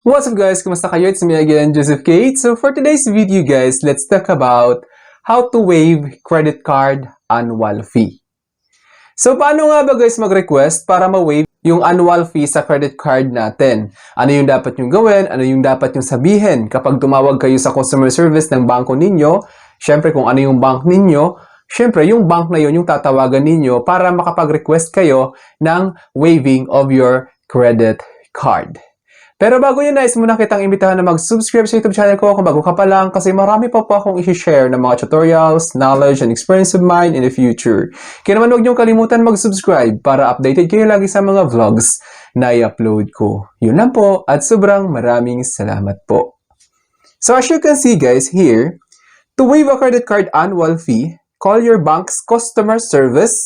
What's up guys? Kumusta kayo? It's me again, Joseph Kate. So for today's video guys, let's talk about how to waive credit card annual fee. So paano nga ba guys mag-request para ma-waive yung annual fee sa credit card natin? Ano yung dapat yung gawin? Ano yung dapat yung sabihin kapag tumawag kayo sa customer service ng bangko ninyo? Syempre kung ano yung bank ninyo, syempre yung bank na yun yung tatawagan ninyo para makapag-request kayo ng waiving of your credit card. Pero bago yun, nais muna kitang imbitahan na mag-subscribe sa YouTube channel ko kung bago ka pa lang kasi marami pa po akong i-share ng mga tutorials, knowledge, and experience of mine in the future. Kaya naman huwag niyong kalimutan mag-subscribe para updated kayo lagi sa mga vlogs na i-upload ko. Yun lang po at sobrang maraming salamat po. So as you can see guys here, to waive a credit card annual fee, call your bank's customer service,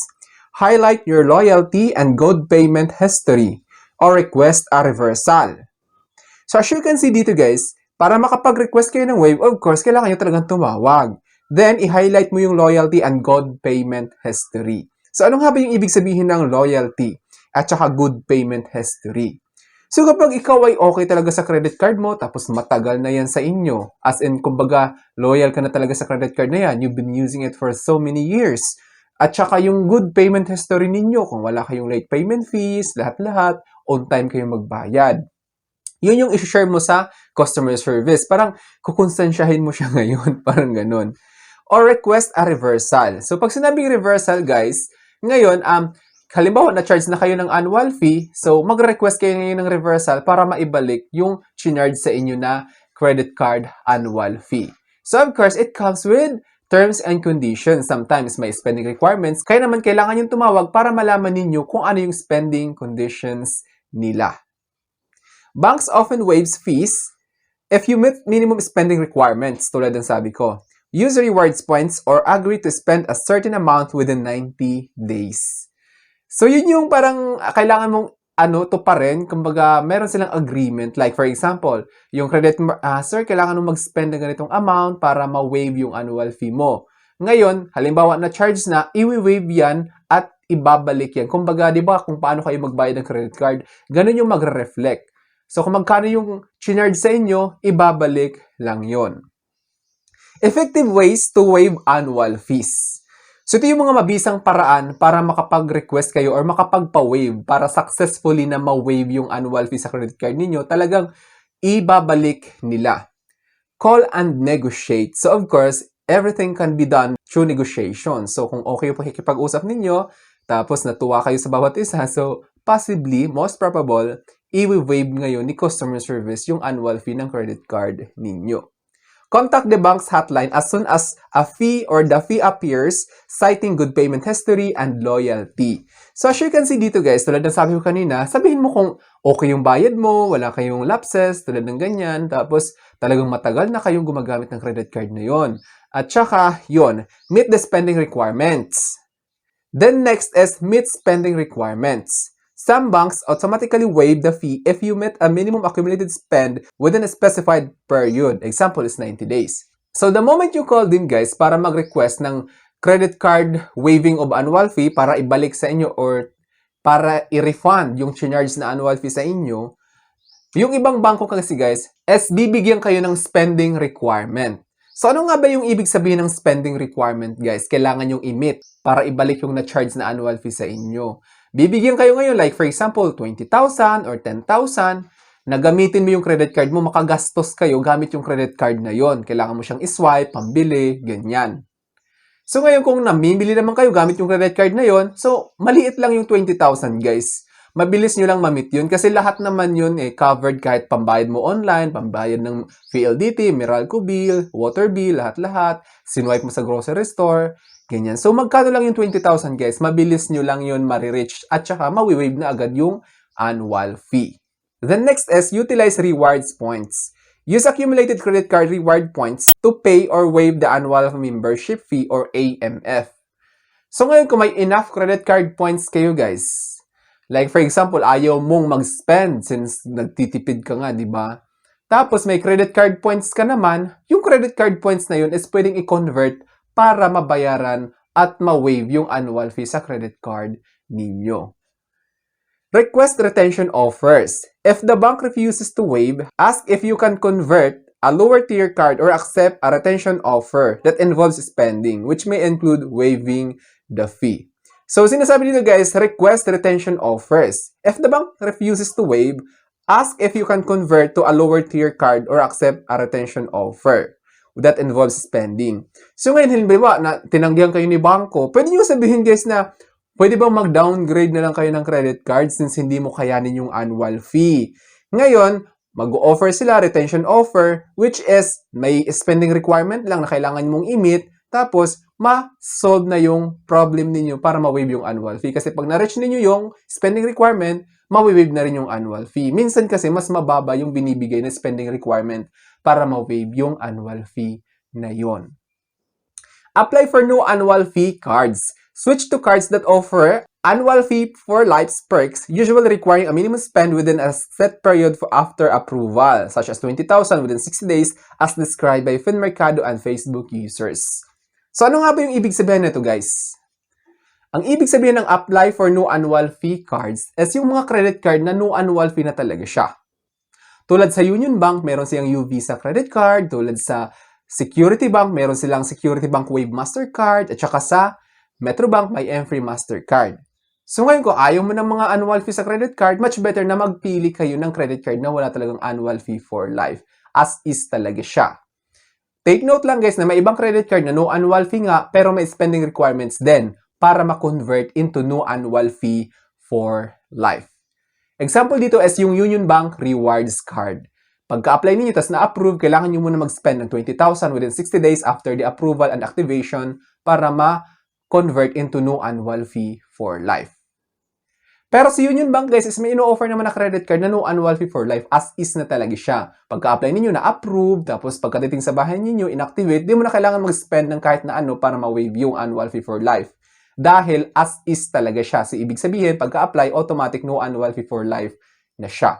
highlight your loyalty and good payment history, or request a reversal. So as you can see dito guys, para makapag-request kayo ng waive, of course, kailangan nyo talagang tumawag. Then, i-highlight mo yung loyalty and good payment history. So ano nga ba yung ibig sabihin ng loyalty at saka good payment history? So kapag ikaw ay okay talaga sa credit card mo, tapos matagal na yan sa inyo, as in, kumbaga, loyal ka na talaga sa credit card na yan, you've been using it for so many years. At saka yung good payment history ninyo, kung wala kayong late payment fees, lahat-lahat, on time kayong magbayad. Yun yung isi-share mo sa customer service. Parang kukonstansyahin mo siya ngayon. Parang ganun. Or request a reversal. So, pag sinabing reversal, guys, ngayon, halimbawa, na-charge na kayo ng annual fee. So, mag-request kayo ngayon ng reversal para maibalik yung chinarge sa inyo na credit card annual fee. So, of course, it comes with terms and conditions. Sometimes may spending requirements. Kaya naman, kailangan yung tumawag para malaman ninyo kung ano yung spending conditions nila. Banks often waives fees if you meet minimum spending requirements, tulad ng sabi ko. Use rewards points or agree to spend a certain amount within 90 days. So, yun yung parang kailangan mong to pa rin. Kumbaga, meron silang agreement. Like, for example, yung credit, sir, kailangan mong mag-spend ng ganitong amount para ma-waive yung annual fee mo. Ngayon, halimbawa na charge na, i-waive yan at ibabalik yan. Kumbaga, di ba, kung paano kayo magbayad ng credit card, ganun yung magre-reflect. So, kung magkano yung chinarge sa inyo, ibabalik lang yon. Effective ways to waive annual fees. So, ito yung mga mabisang paraan para makapag-request kayo or makapagpa-waive para successfully na ma-waive yung annual fee sa credit card ninyo, talagang ibabalik nila. Call and negotiate. So, of course, everything can be done through negotiation. So, kung okay yung pakikipag-usap ninyo, tapos natuwa kayo sa bawat isa, so, possibly, most probable, i-waive ngayon ni customer service yung annual fee ng credit card ninyo. Contact the bank's hotline as soon as a fee or the fee appears, citing good payment history and loyalty. So as you can see dito guys, tulad ng sabi ko kanina, sabihin mo kung okay yung bayad mo, wala kayong lapses, tulad ng ganyan, tapos talagang matagal na kayong gumagamit ng credit card na yon. At saka, yon, meet the spending requirements. Then next is meet spending requirements. Some banks automatically waive the fee if you met a minimum accumulated spend within a specified period. Example is 90 days. So the moment you call them guys para mag-request ng credit card waiving of annual fee para ibalik sa inyo or para i-refund yung charge na annual fee sa inyo, yung ibang bangko kasi guys, bibigyan kayo ng spending requirement. So ano nga ba yung ibig sabihin ng spending requirement guys? Kailangan yung i-meet para ibalik yung na-charge na annual fee sa inyo. Bibigyan kayo ngayon like for example 20,000 or 10,000 na gamitin mo yung credit card mo, makagastos kayo gamit yung credit card na yon. Kailangan mo siyang iswipe, pambili, ganyan. So ngayon kung namimili naman kayo gamit yung credit card na yon, so maliit lang yung 20,000 guys. Mabilis nyo lang ma-meet yun kasi lahat naman yun covered kahit pambayad mo online, pambayad ng PLDT, Meralco bill, water bill, lahat-lahat, sinwipe mo sa grocery store, ganyan. So magkano lang yung 20,000 guys, mabilis nyo lang yun ma-reach at saka ma-waive na agad yung annual fee. Then next is utilize rewards points. Use accumulated credit card reward points to pay or waive the annual membership fee or AMF. So ngayon kung may enough credit card points kayo guys, like for example, ayaw mong mag-spend since nagtitipid ka nga, di ba? Tapos may credit card points ka naman, yung credit card points na yun is pwedeng i-convert para mabayaran at ma-waive yung annual fee sa credit card ninyo. Request retention offers. If the bank refuses to waive, ask if you can convert a lower tier card or accept a retention offer that involves spending, which may include waiving the fee. So, sinasabi dito guys, request retention offers. If the bank refuses to waive, ask if you can convert to a lower tier card or accept a retention offer that involves spending. So, ngayon, halimbawa, na tinanggihan kayo ni bangko, pwede nyo sabihin guys na pwede bang mag-downgrade na lang kayo ng credit card since hindi mo kayanin yung annual fee. Ngayon, mag-offer sila retention offer which is may spending requirement lang na kailangan mong i-meet tapos ma-solve na yung problem ninyo para ma-waive yung annual fee. Kasi pag na-reach ninyo yung spending requirement, ma-waive na rin yung annual fee. Minsan kasi mas mababa yung binibigay na spending requirement para ma-waive yung annual fee na yon. Apply for no annual fee cards. Switch to cards that offer annual fee for life perks, usually requiring a minimum spend within a set period after approval, such as 20,000 within 60 days as described by FinMercado and Facebook users. So ano nga ba yung ibig sabihin nito guys? Ang ibig sabihin ng apply for no annual fee cards is yung mga credit card na no annual fee na talaga siya. Tulad sa Union Bank, meron silang U-Visa credit card. Tulad sa Security Bank, meron silang Security Bank Wave Mastercard. At saka sa Metrobank, may M-Free Mastercard. So ngayon kung ayaw mo ng mga annual fee sa credit card, much better na magpili kayo ng credit card na wala talagang annual fee for life. As is talaga siya. Take note lang guys na may ibang credit card na no annual fee nga, pero may spending requirements din para ma-convert into no annual fee for life. Example dito is yung Union Bank Rewards Card. Pagka-apply ninyo, tas na-approve, kailangan nyo muna mag-spend ng 20,000 within 60 days after the approval and activation para ma-convert into no annual fee for life. Pero si Union Bank guys is may ino-offer naman na credit card na no annual fee for life as is na talaga siya. Pagka-apply ninyo na-approve, tapos pagkadating sa bahay ninyo, inactivate, di mo na kailangan mag-spend ng kahit na ano para ma-waive yung annual fee for life. Dahil as is talaga siya. So, ibig sabihin, pagka-apply, automatic no annual fee for life na siya.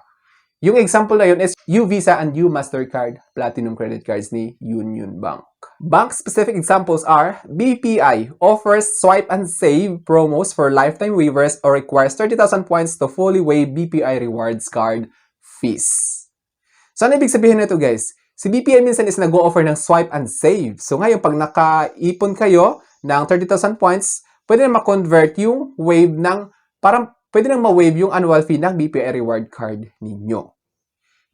Yung example na yun is U-Visa and U-Mastercard Platinum credit cards ni Union Bank. Bank-specific examples are BPI offers swipe and save promos for lifetime waivers or requires 30,000 points to fully waive BPI rewards card fees. So, ano ibig sabihin nito guys? Si BPI minsan is nag-o-offer ng swipe and save. So, ngayon, pag naka-ipon kayo ng 30,000 points, pwede na ma-convert yung wave ng, parang pwede nang ma-wave yung annual fee ng BPI reward card ninyo.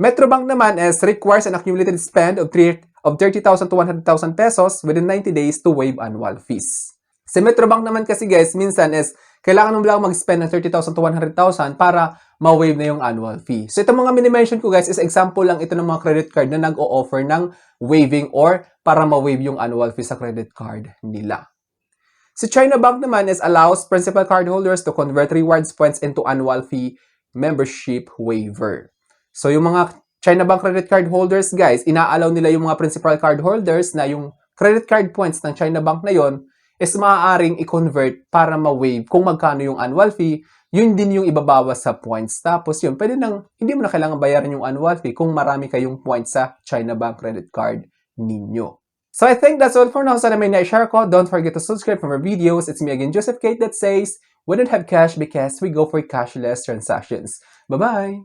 Metrobank naman is requires an accumulated spend of 30,000 to 100,000 pesos within 90 days to waive annual fees. Sa Metrobank naman kasi guys, minsan is kailangan mo lang mag-spend ng 30,000 to 100,000 para ma-waive na yung annual fee. So itong mga mini-mention ko guys is example lang ito ng mga credit card na nag-o-offer ng waiving or para ma-waive yung annual fee sa credit card nila. Si China Bank naman is allows principal cardholders to convert rewards points into annual fee membership waiver. So yung mga China Bank credit card holders guys, ina-allow nila yung mga principal card holders na yung credit card points ng China Bank na yon is maaaring i-convert para ma-waive kung magkano yung annual fee, yun din yung ibabawas sa points. Tapos yun, pwede nang, hindi mo na kailangan bayaran yung annual fee kung marami kayong points sa China Bank credit card ninyo. So I think that's all for now. Sana may na-share ko. Don't forget to subscribe for more videos. It's me again, Joseph Kate, that says, we don't have cash because we go for cashless transactions. Bye-bye!